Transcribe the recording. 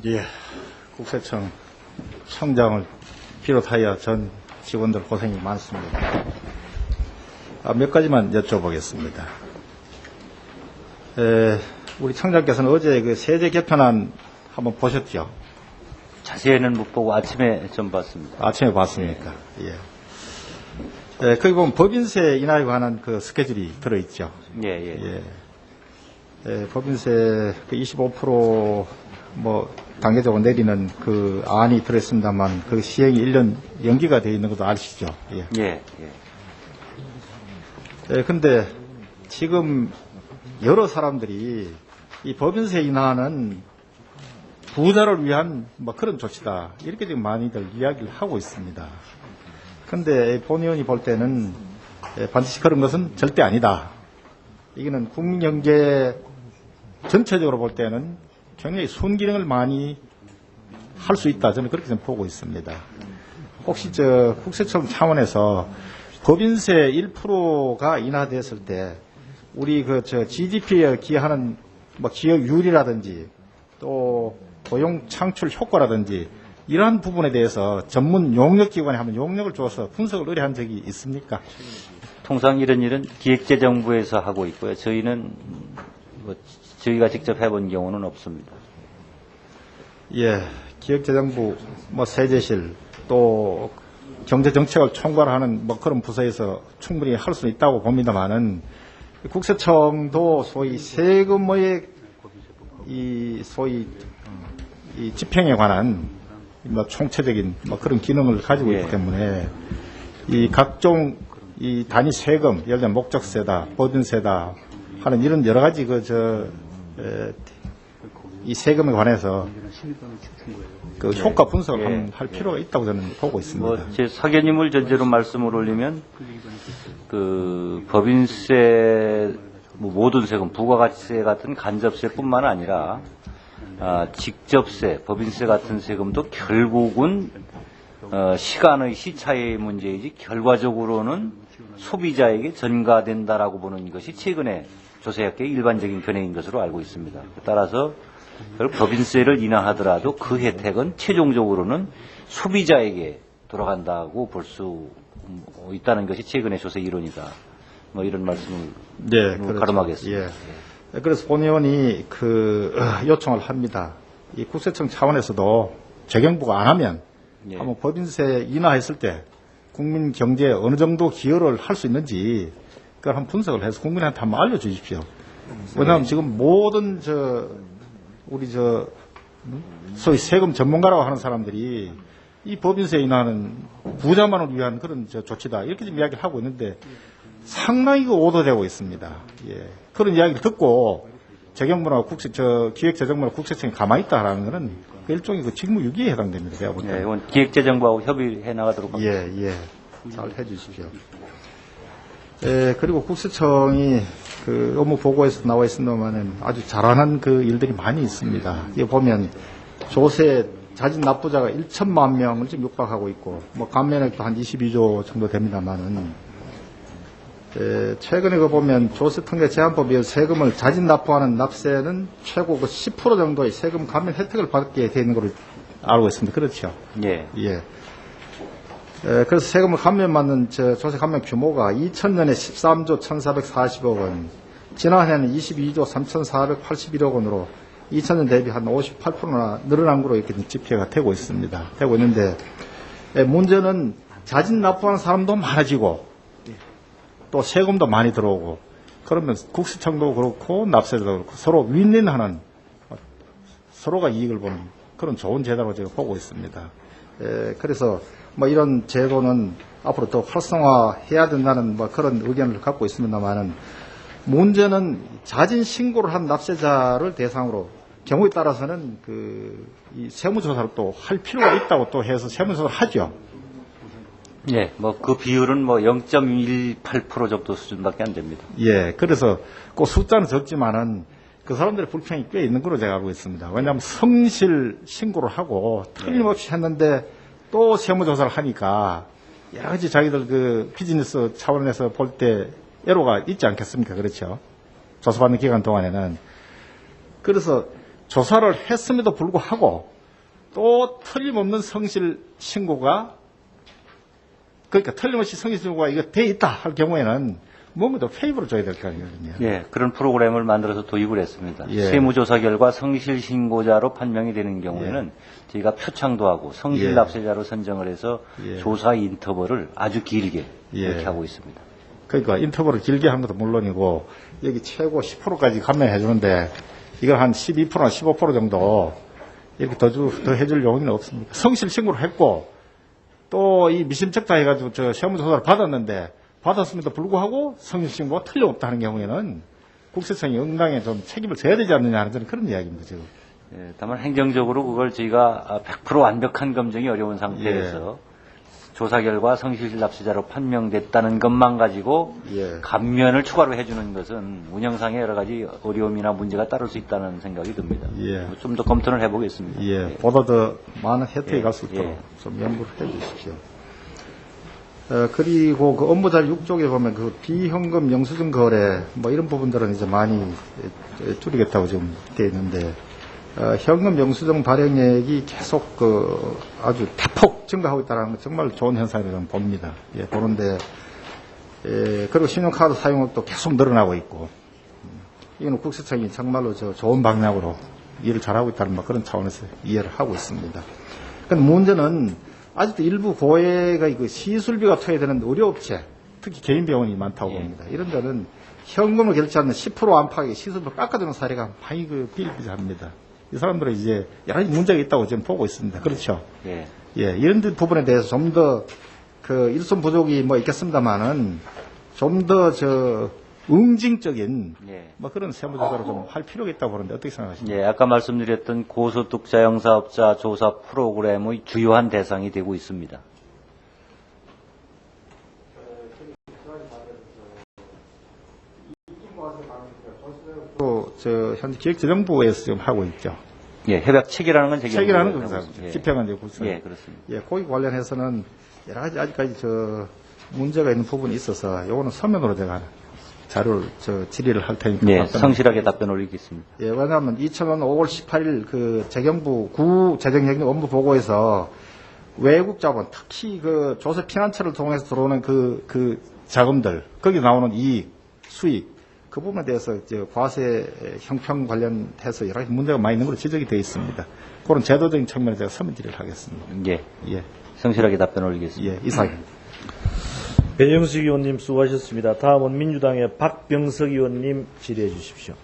예, 국세청 청장을 비롯하여 전 직원들 고생이 많습니다. 몇 가지만 여쭤보겠습니다. 우리 청장께서는 어제 그 세제 개편안 한번 보셨죠? 자세히는 못 보고 아침에 좀 봤습니다. 아침에 봤습니까? 예. 거기 보면 법인세 인하에 관한 그 스케줄이 들어있죠. 예. 법인세 그 25% 뭐 단계적으로 내리는 그 안이 들어있습니다만 그 시행이 1년 연기가 되어 있는 것도 아시죠? 예. 근데 지금 여러 사람들이 이 법인세 인하는 부자를 위한 뭐 그런 조치다. 이렇게 지금 많이들 이야기를 하고 있습니다. 근데 본 의원이 볼 때는 반드시 그런 것은 절대 아니다. 이거는 국민 경제 전체적으로 볼 때는 굉장히 순기능을 많이 할 수 있다. 저는 그렇게 좀 보고 있습니다. 혹시 국세청 차원에서 법인세 1%가 인하됐을 때 우리 GDP에 기여하는 뭐 기여율이라든지 또 고용 창출 효과라든지 이러한 부분에 대해서 전문 용역 기관에 한번 용역을 줘서 분석을 의뢰한 적이 있습니까? 통상 이런 일은 기획재정부에서 하고 있고요. 저희는 저희가 직접 해본 경우는 없습니다. 예, 기획재정부, 세제실 또 경제정책을 총괄하는 그런 부서에서 충분히 할 수 있다고 봅니다만은 국세청도 소위 세금의 소위 집행에 관한 총체적인 그런 기능을 가지고 있기 때문에 이 각종 이 단위 세금, 예를 들면 목적세다, 법인세다 하는 이런 여러 가지 이 세금에 관해서 그 효과 분석을 할 필요가 있다고 저는 보고 있습니다. 제 사견임을 전제로 말씀을 올리면 그 법인세 모든 세금, 부가가치세 같은 간접세뿐만 아니라 직접세, 법인세 같은 세금도 결국은 시간의 시차의 문제이지 결과적으로는 소비자에게 전가된다라고 보는 것이 최근에 조세학계의 일반적인 견해인 것으로 알고 있습니다. 따라서 법인세를 인하하더라도 그 혜택은 최종적으로는 소비자에게 돌아간다고 볼 수 있다는 것이 최근의 조세 이론이다. 이런 말씀을 그렇죠. 가름하겠습니다. 예. 그래서 본 의원이 요청을 합니다. 이 국세청 차원에서도 재경부가 안 하면 한번 법인세 인하했을 때 국민 경제에 어느 정도 기여를 할 수 있는지 그걸 한번 분석을 해서 국민한테 한번 알려주십시오. 왜냐하면 지금 모든 우리 소위 세금 전문가라고 하는 사람들이 이 법인세 인하는 부자만을 위한 그런 조치다 이렇게 좀 이야기를 하고 있는데 상당히 오도되고 있습니다. 예. 그런 이야기를 듣고 재경부나 기획재정부나 국세청이 가만히 있다라는 것은 일종의 직무유기에 해당됩니다. 제가 볼 때. 이건 기획재정부하고 협의해 나가도록 하겠습니다. 예. 잘 해주십시오. 그리고 국세청이 업무 보고에서 나와 있습니다만은 아주 잘하는 일들이 많이 있습니다. 이거 보면 조세 자진 납부자가 1천만 명을 지금 육박하고 있고, 감면액도 한 22조 정도 됩니다만은, 최근에 보면 조세통계 제한법에 세금을 자진 납부하는 납세는 최고 10% 정도의 세금 감면 혜택을 받게 되어 있는 걸로 알고 있습니다. 그렇죠? 예. 그래서 세금을 감면받는 조세 감면 규모가 2000년에 13조 1440억 원, 지난해는 22조 3481억 원으로 2000년 대비 한 58%나 늘어난 거로 이렇게 집계가 되고 있습니다. 되고 있는데, 문제는 자진 납부하는 사람도 많아지고, 또 세금도 많이 들어오고, 그러면 국세청도 그렇고 납세도 그렇고 서로 윈윈하는, 서로가 이익을 보는 그런 좋은 제도로 제가 보고 있습니다. 그래서 이런 제도는 앞으로 더 활성화해야 된다는 그런 의견을 갖고 있습니다만은, 문제는 자진 신고를 한 납세자를 대상으로 경우에 따라서는 이 세무조사를 또 할 필요가 있다고 또 해서 세무조사를 하죠. 예, 그 비율은 0.18% 정도 수준밖에 안 됩니다. 예, 그래서 그 숫자는 적지만은 그 사람들의 불평이 꽤 있는 걸로 제가 알고 있습니다. 왜냐하면 성실 신고를 하고 틀림없이 했는데 또 세무조사를 하니까 여러 가지 자기들 비즈니스 차원에서 볼 때 애로가 있지 않겠습니까? 그렇죠? 조사받는 기간 동안에는. 그래서 조사를 했음에도 불구하고 또 틀림없는 성실 신고가 그러니까 틀림없이 성실 신고가 이거 돼 있다 할 경우에는 뭔가 더 페이버를 줘야 될 거 아니거든요. 예, 그런 프로그램을 만들어서 도입을 했습니다. 예. 세무조사 결과 성실신고자로 판명이 되는 경우에는 저희가 표창도 하고 성실납세자로 선정을 해서 예. 조사 인터벌을 아주 길게 예. 이렇게 하고 있습니다. 그러니까 인터벌을 길게 하는 것도 물론이고 여기 최고 10%까지 감면해 주는데 이걸 한 12%나 15% 정도 이렇게 더 해줄 용의는 없습니까? 성실 신고를 했고 또 이 미심쩍다 해가지고 저 세무조사를 받았는데 받았음에도 불구하고 성실 신고가 틀림없다 하는 경우에는 국세청이 응당에 좀 책임을 져야 되지 않느냐 하는 저는 그런 이야기입니다, 지금. 예, 다만 행정적으로 그걸 저희가 100% 완벽한 검증이 어려운 상태에서 조사 결과 성실납세자로 판명됐다는 것만 가지고 예. 감면을 추가로 해주는 것은 운영상의 여러 가지 어려움이나 문제가 따를 수 있다는 생각이 듭니다. 예. 좀 더 검토를 해보겠습니다. 예, 보다 더 많은 혜택이 예. 갈 수 있도록 예. 좀 연구를 해 주십시오. 그리고 그 업무자료 6쪽에 보면 그 비현금 영수증 거래 뭐 이런 부분들은 이제 많이 줄이겠다고 지금 되어 있는데 현금 영수증 발행액이 계속 그 아주 대폭 증가하고 있다는 건 정말 좋은 현상이라고 봅니다. 예, 보는데 그리고 신용카드 사용額도 계속 늘어나고 있고 이거는 국세청이 정말로 저 좋은 방향으로 일을 잘하고 있다는 뭐 그런 차원에서 이해를 하고 있습니다. 근데 문제는 아직도 일부 고액의 그 시술비가 투여되는 의료업체, 특히 개인 병원이 많다고 예. 봅니다. 이런 데는 현금을 결제하는 10% 안팎의 시술비를 깎아주는 사례가 많이 비일비재합니다. 이 사람들은 이제 여러 가지 문제가 있다고 지금 보고 있습니다. 그렇죠? 예. 예, 이런 부분에 대해서 좀 더 그 일손 부족이 뭐 있겠습니다만은 좀 더 응징적인 예. 뭐 그런 세무조사를 좀 할 필요가 있다고 보는데 어떻게 생각하십니까? 예, 아까 말씀드렸던 고소득 자영사업자 조사 프로그램의 주요한 대상이 되고 있습니다. 또 저 현재 기획재정부에서 지금 하고 있죠. 예, 협약 체계라는 건 책이라는 하고 것은 있습니다. 예. 집행은 이제 국세. 예, 그렇습니다. 예, 거기 관련해서는 여러 가지 아직까지 저 문제가 있는 부분이 있어서 요거는 서면으로 제가 자료를 질의를 할 테니까. 예, 답변을 성실하게 답변 올리겠습니다. 예, 왜냐하면 2000년 5월 18일 그 재경부 구재정협력 업무 보고에서 외국 자본, 특히 그 조세 피난처를 통해서 들어오는 그 자금들, 거기 나오는 이익, 수익, 그 부분에 대해서 이제 과세 형평 관련해서 여러 가지 문제가 많이 있는 걸로 지적이 되어 있습니다. 그런 제도적인 측면에 제가 서면 질의를 하겠습니다. 예, 예, 성실하게 답변 올리겠습니다. 예, 이상입니다. 배영식 의원님 수고하셨습니다. 다음은 민주당의 박병석 의원님 질의해 주십시오.